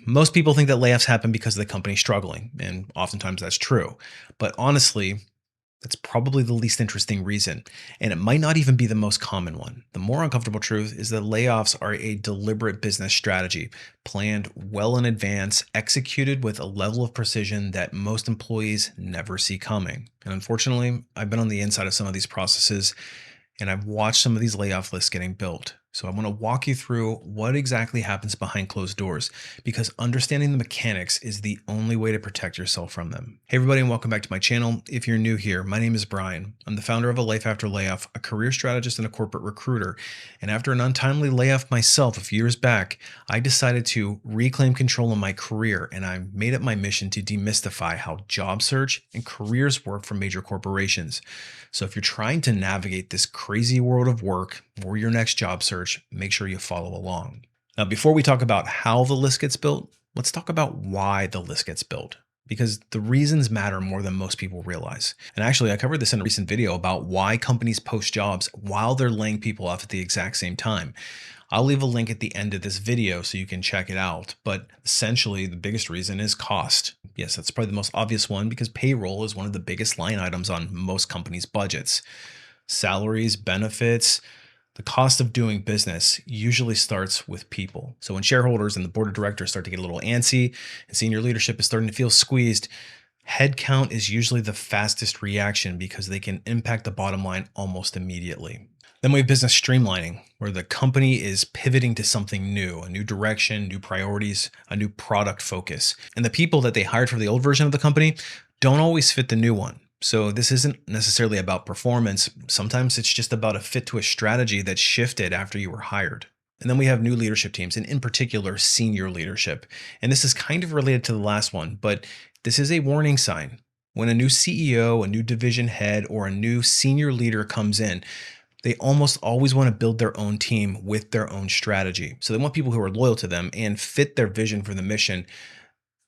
Most people think that layoffs happen because the company's struggling, and oftentimes that's true. But honestly, that's probably the least interesting reason, and it might not even be the most common one. The more uncomfortable truth is that layoffs are a deliberate business strategy, planned well in advance, executed with a level of precision that most employees never see coming. And unfortunately, I've been on the inside of some of these processes, and I've watched some of these layoff lists getting built. So I want to walk you through what exactly happens behind closed doors because understanding the mechanics is the only way to protect yourself from them. Hey everybody and welcome back to my channel. If you're new here, my name is Brian. I'm the founder of A Life After Layoff, a career strategist and a corporate recruiter. And after an untimely layoff myself a few years back, I decided to reclaim control of my career and I made it my mission to demystify how job search and careers work for major corporations. So if you're trying to navigate this crazy world of work or your next job search, make sure you follow along. Now, before we talk about how the list gets built, let's talk about why the list gets built. Because the reasons matter more than most people realize. And actually, I covered this in a recent video about why companies post jobs while they're laying people off at the exact same time. I'll leave a link at the end of this video so you can check it out. But essentially, the biggest reason is cost. Yes, that's probably the most obvious one because payroll is one of the biggest line items on most companies' budgets. Salaries, benefits, the cost of doing business usually starts with people. So when shareholders and the board of directors start to get a little antsy and senior leadership is starting to feel squeezed, headcount is usually the fastest reaction because they can impact the bottom line almost immediately. Then we have business streamlining, where the company is pivoting to something new, a new direction, new priorities, a new product focus. And the people that they hired for the old version of the company don't always fit the new one. So this isn't necessarily about performance. Sometimes it's just about a fit to a strategy that shifted after you were hired. And then we have new leadership teams, and in particular, senior leadership. And this is kind of related to the last one, but this is a warning sign. When a new CEO, a new division head, or a new senior leader comes in, they almost always want to build their own team with their own strategy. So they want people who are loyal to them and fit their vision for the mission,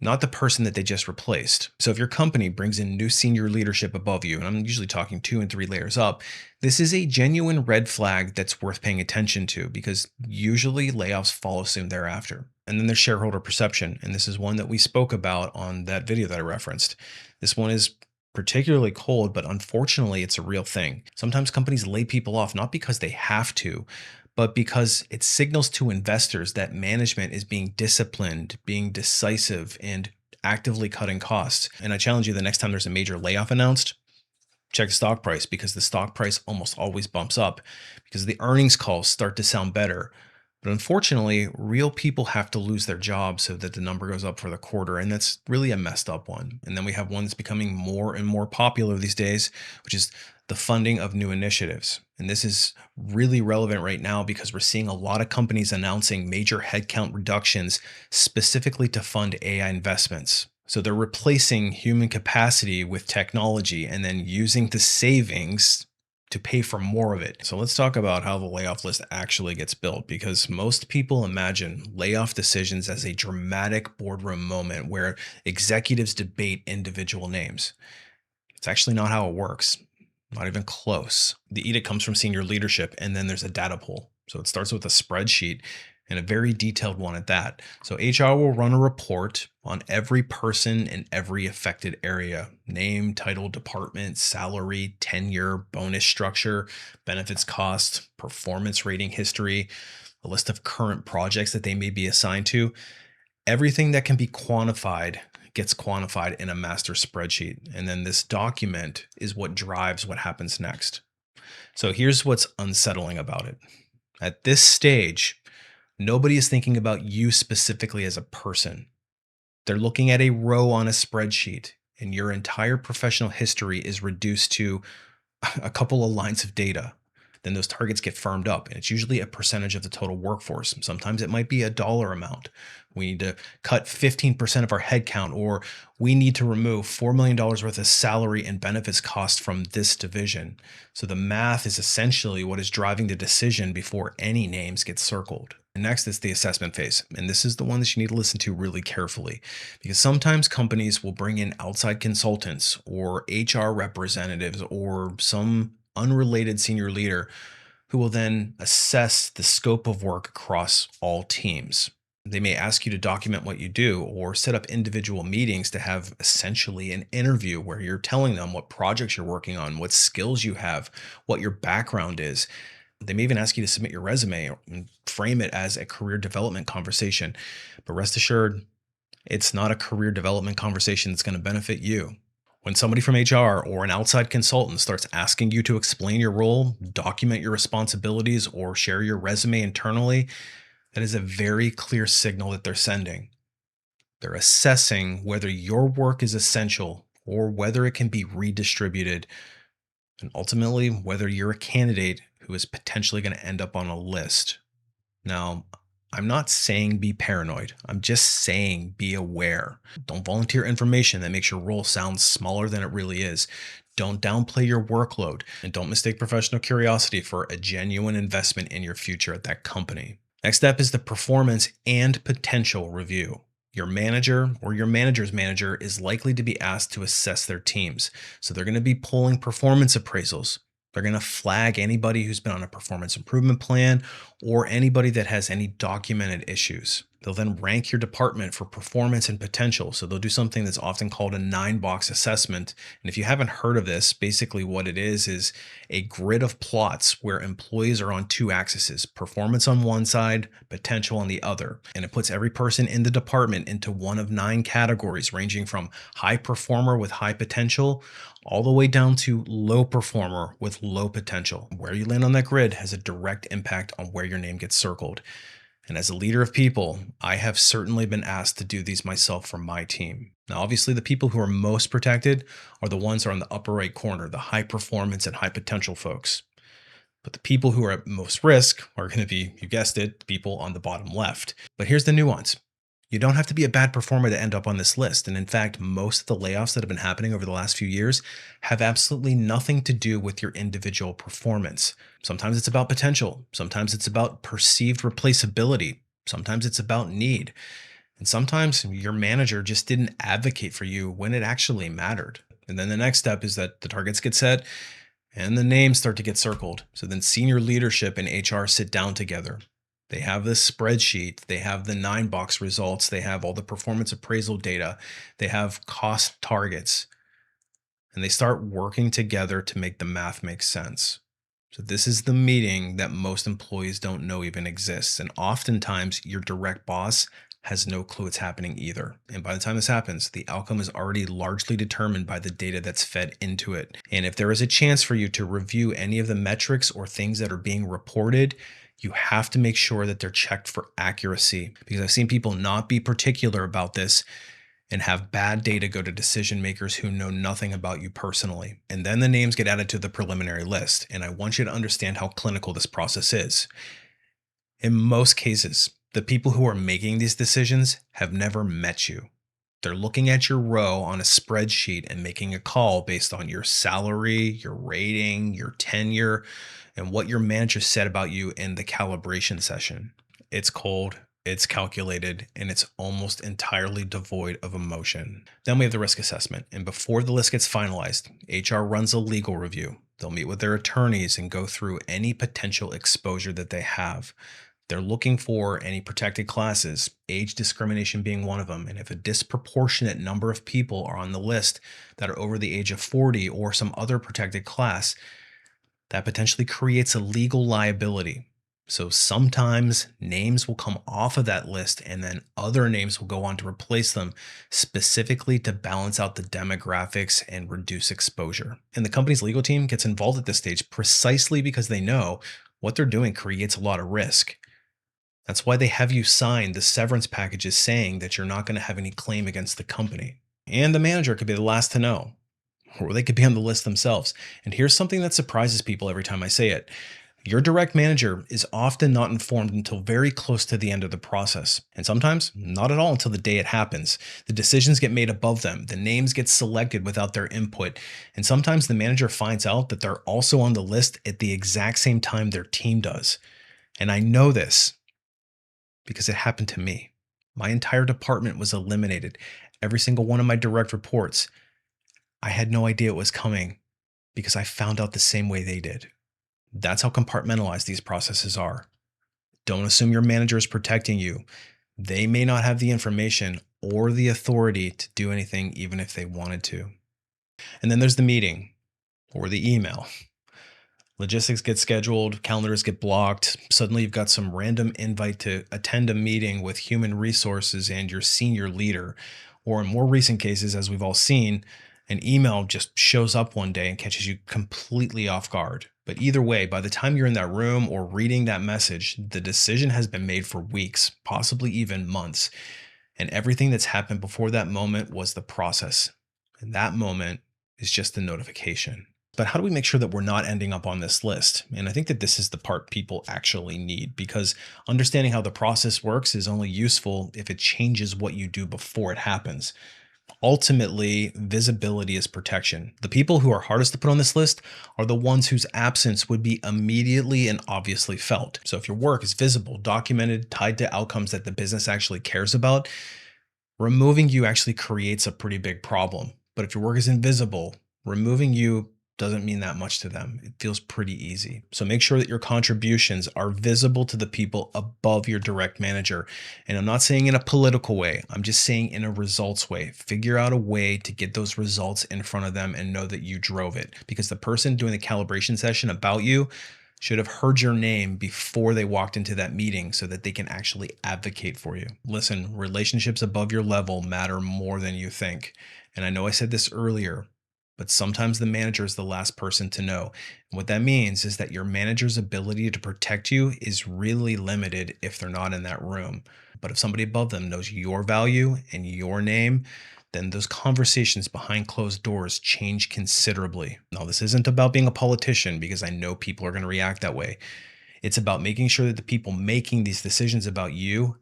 not the person that they just replaced. So if your company brings in new senior leadership above you, and I'm usually talking 2 and 3 layers up, this is a genuine red flag that's worth paying attention to because usually layoffs follow soon thereafter. And then there's shareholder perception. And this is one that we spoke about on that video that I referenced. This one is particularly cold, but unfortunately, it's a real thing. Sometimes companies lay people off not because they have to, but because it signals to investors that management is being disciplined, being decisive, and actively cutting costs. And I challenge you the next time there's a major layoff announced, check the stock price because the stock price almost always bumps up because the earnings calls start to sound better. But unfortunately, real people have to lose their jobs so that the number goes up for the quarter. And that's really a messed up one. And then we have one that's becoming more and more popular these days, which is the funding of new initiatives. And this is really relevant right now because we're seeing a lot of companies announcing major headcount reductions specifically to fund AI investments. So they're replacing human capacity with technology and then using the savings to pay for more of it. So let's talk about how the layoff list actually gets built because most people imagine layoff decisions as a dramatic boardroom moment where executives debate individual names. It's actually not how it works. Not even close. The edict comes from senior leadership, and then there's a data pool. So it starts with a spreadsheet and a very detailed one at that. So HR will run a report on every person in every affected area: name, title, department, salary, tenure, bonus structure, benefits cost, performance rating history, a list of current projects that they may be assigned to. Everything that can be quantified gets quantified in a master spreadsheet. And then this document is what drives what happens next. So here's what's unsettling about it. At this stage, nobody is thinking about you specifically as a person. They're looking at a row on a spreadsheet, and your entire professional history is reduced to a couple of lines of data. Then those targets get firmed up, and it's usually a percentage of the total workforce. Sometimes it might be a dollar amount. We need to cut 15% of our headcount, or we need to remove $4 million worth of salary and benefits cost from this division. So the math is essentially what is driving the decision before any names get circled. And next is the assessment phase. And this is the one that you need to listen to really carefully because sometimes companies will bring in outside consultants or HR representatives or some unrelated senior leader who will then assess the scope of work across all teams. They may ask you to document what you do or set up individual meetings to have essentially an interview where you're telling them what projects you're working on, what skills you have, what your background is. They may even ask you to submit your resume and frame it as a career development conversation. But rest assured, it's not a career development conversation that's going to benefit you. When somebody from HR or an outside consultant starts asking you to explain your role, document your responsibilities, or share your resume internally, that is a very clear signal that they're sending. They're assessing whether your work is essential or whether it can be redistributed, and ultimately, whether you're a candidate who is potentially going to end up on a list. Now, I'm not saying be paranoid. I'm just saying be aware. Don't volunteer information that makes your role sound smaller than it really is. Don't downplay your workload, and don't mistake professional curiosity for a genuine investment in your future at that company. Next step is the performance and potential review. Your manager or your manager's manager is likely to be asked to assess their teams. So they're going to be pulling performance appraisals. They're going to flag anybody who's been on a performance improvement plan or anybody that has any documented issues. They'll then rank your department for performance and potential. So they'll do something that's often called a 9-box assessment. And if you haven't heard of this, basically what it is a grid of plots where employees are on two axes, performance on one side, potential on the other. And it puts every person in the department into one of 9 categories, ranging from high performer with high potential all the way down to low performer with low potential. Where you land on that grid has a direct impact on where your name gets circled. And as a leader of people, I have certainly been asked to do these myself for my team. Now, obviously, the people who are most protected are the ones who are in the upper right corner, the high performance and high potential folks. But the people who are at most risk are going to be, you guessed it, the people on the bottom left. But here's the nuance. You don't have to be a bad performer to end up on this list. And in fact, most of the layoffs that have been happening over the last few years have absolutely nothing to do with your individual performance. Sometimes it's about potential. Sometimes it's about perceived replaceability. Sometimes it's about need. And sometimes your manager just didn't advocate for you when it actually mattered. And then the next step is that the targets get set and the names start to get circled. So then senior leadership and HR sit down together. They have this spreadsheet, they have the 9-box results, they have all the performance appraisal data, they have cost targets, and they start working together to make the math make sense. So this is the meeting that most employees don't know even exists. And oftentimes your direct boss has no clue it's happening either. And by the time this happens, the outcome is already largely determined by the data that's fed into it. And if there is a chance for you to review any of the metrics or things that are being reported, you have to make sure that they're checked for accuracy, because I've seen people not be particular about this and have bad data go to decision makers who know nothing about you personally. And then the names get added to the preliminary list. And I want you to understand how clinical this process is. In most cases, the people who are making these decisions have never met you. They're looking at your row on a spreadsheet and making a call based on your salary, your rating, your tenure, and what your manager said about you in the calibration session. It's cold, it's calculated, and it's almost entirely devoid of emotion. Then we have the risk assessment. And before the list gets finalized, HR runs a legal review. They'll meet with their attorneys and go through any potential exposure that they have. They're looking for any protected classes, age discrimination being one of them. And if a disproportionate number of people are on the list that are over the age of 40 or some other protected class, that potentially creates a legal liability. So sometimes names will come off of that list and then other names will go on to replace them, specifically to balance out the demographics and reduce exposure. And the company's legal team gets involved at this stage precisely because they know what they're doing creates a lot of risk. That's why they have you sign the severance packages saying that you're not going to have any claim against the company. And the manager could be the last to know, or they could be on the list themselves. And here's something that surprises people every time I say it. Your direct manager is often not informed until very close to the end of the process. And sometimes not at all until the day it happens. The decisions get made above them. The names get selected without their input. And sometimes the manager finds out that they're also on the list at the exact same time their team does. And I know this because it happened to me. My entire department was eliminated. Every single one of my direct reports. I had no idea it was coming because I found out the same way they did. That's how compartmentalized these processes are. Don't assume your manager is protecting you. They may not have the information or the authority to do anything, even if they wanted to. And then there's the meeting or the email. Logistics get scheduled, calendars get blocked. Suddenly, you've got some random invite to attend a meeting with human resources and your senior leader. Or in more recent cases, as we've all seen, an email just shows up one day and catches you completely off guard. But either way, by the time you're in that room or reading that message, the decision has been made for weeks, possibly even months. And everything that's happened before that moment was the process. And that moment is just the notification. But how do we make sure that we're not ending up on this list? And I think that this is the part people actually need, because understanding how the process works is only useful if it changes what you do before it happens. Ultimately, visibility is protection. The people who are hardest to put on this list are the ones whose absence would be immediately and obviously felt. So if your work is visible, documented, tied to outcomes that the business actually cares about, removing you actually creates a pretty big problem. But if your work is invisible, removing you doesn't mean that much to them. It feels pretty easy. So make sure that your contributions are visible to the people above your direct manager. And I'm not saying in a political way, I'm just saying in a results way. Figure out a way to get those results in front of them and know that you drove it. Because the person doing the calibration session about you should have heard your name before they walked into that meeting so that they can actually advocate for you. Listen, relationships above your level matter more than you think. And I know I said this earlier, but sometimes the manager is the last person to know. And what that means is that your manager's ability to protect you is really limited if they're not in that room. But if somebody above them knows your value and your name, then those conversations behind closed doors change considerably. Now, this isn't about being a politician because I know people are going to react that way. It's about making sure that the people making these decisions about you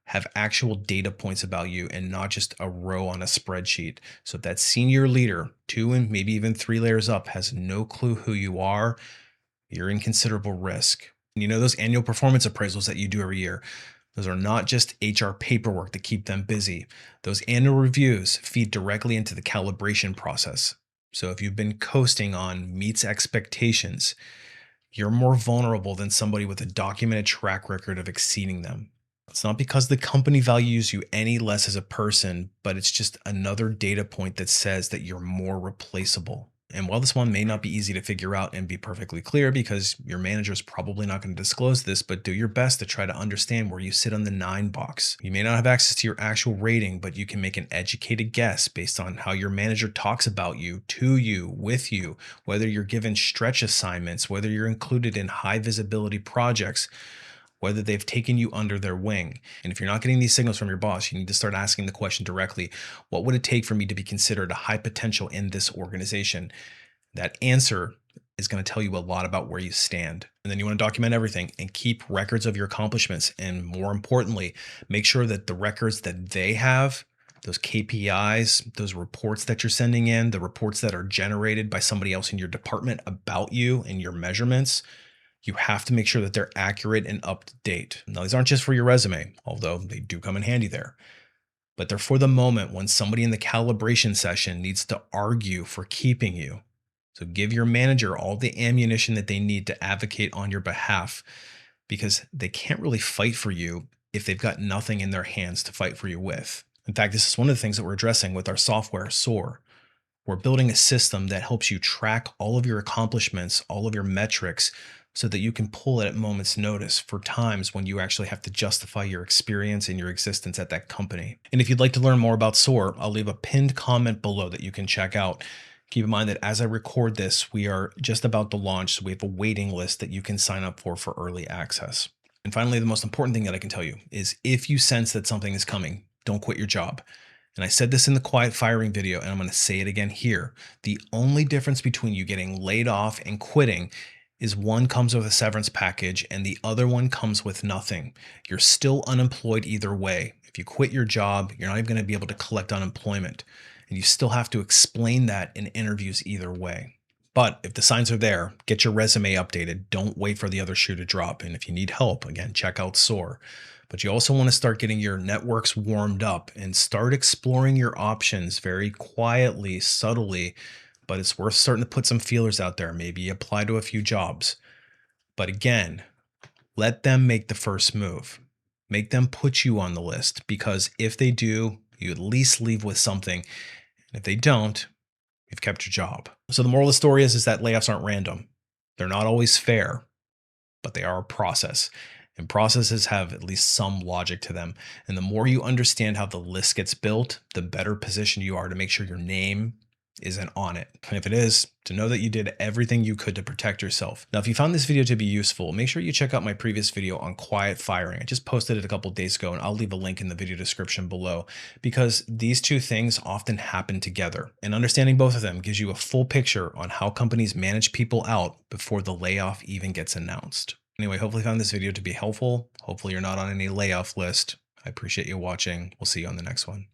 have actual data points about you and not just a row on a spreadsheet. So if that senior leader, 2 and maybe even 3 layers up, has no clue who you are, you're in considerable risk. You know, those annual performance appraisals that you do every year, those are not just HR paperwork to keep them busy. Those annual reviews feed directly into the calibration process. So if you've been coasting on meets expectations, you're more vulnerable than somebody with a documented track record of exceeding them. It's not because the company values you any less as a person, but it's just another data point that says that you're more replaceable. And while this one may not be easy to figure out and be perfectly clear because your manager is probably not going to disclose this, but do your best to try to understand where you sit on the 9 box. You may not have access to your actual rating, but you can make an educated guess based on how your manager talks about you, to you, with you, whether you're given stretch assignments, whether you're included in high visibility projects, whether they've taken you under their wing. And if you're not getting these signals from your boss, you need to start asking the question directly: what would it take for me to be considered a high potential in this organization? That answer is going to tell you a lot about where you stand. And then you want to document everything and keep records of your accomplishments. And more importantly, make sure that the records that they have, those KPIs, those reports that you're sending in, the reports that are generated by somebody else in your department about you and your measurements, you have to make sure that they're accurate and up to date. Now, these aren't just for your resume, although they do come in handy there, but they're for the moment when somebody in the calibration session needs to argue for keeping you. So give your manager all the ammunition that they need to advocate on your behalf, because they can't really fight for you if they've got nothing in their hands to fight for you with. In fact, this is one of the things that we're addressing with our software, SOAR. We're building a system that helps you track all of your accomplishments, all of your metrics, so that you can pull it at moment's notice for times when you actually have to justify your experience and your existence at that company. And if you'd like to learn more about SOAR, I'll leave a pinned comment below that you can check out. Keep in mind that as I record this, we are just about to launch, so we have a waiting list that you can sign up for early access. And finally, the most important thing that I can tell you is if you sense that something is coming, don't quit your job. And I said this in the quiet firing video, and I'm going to say it again here. The only difference between you getting laid off and quitting is one comes with a severance package and the other one comes with nothing. You're still unemployed either way. If you quit your job, you're not even going to be able to collect unemployment. And you still have to explain that in interviews either way. But if the signs are there, get your resume updated. Don't wait for the other shoe to drop. And if you need help, again, check out SOAR. But you also want to start getting your networks warmed up and start exploring your options very quietly, subtly. But it's worth starting to put some feelers out there. Maybe apply to a few jobs. But again, let them make the first move. Make them put you on the list because if they do, you at least leave with something. And if they don't, you've kept your job. So the moral of the story is that layoffs aren't random. They're not always fair, but they are a process. And processes have at least some logic to them. And the more you understand how the list gets built, the better position you are to make sure your name isn't on it. And if it is, to know that you did everything you could to protect yourself. Now, if you found this video to be useful, make sure you check out my previous video on quiet firing. I just posted it a couple days ago, and I'll leave a link in the video description below because these two things often happen together. And understanding both of them gives you a full picture on how companies manage people out before the layoff even gets announced. Anyway, hopefully you found this video to be helpful. Hopefully you're not on any layoff list. I appreciate you watching. We'll see you on the next one.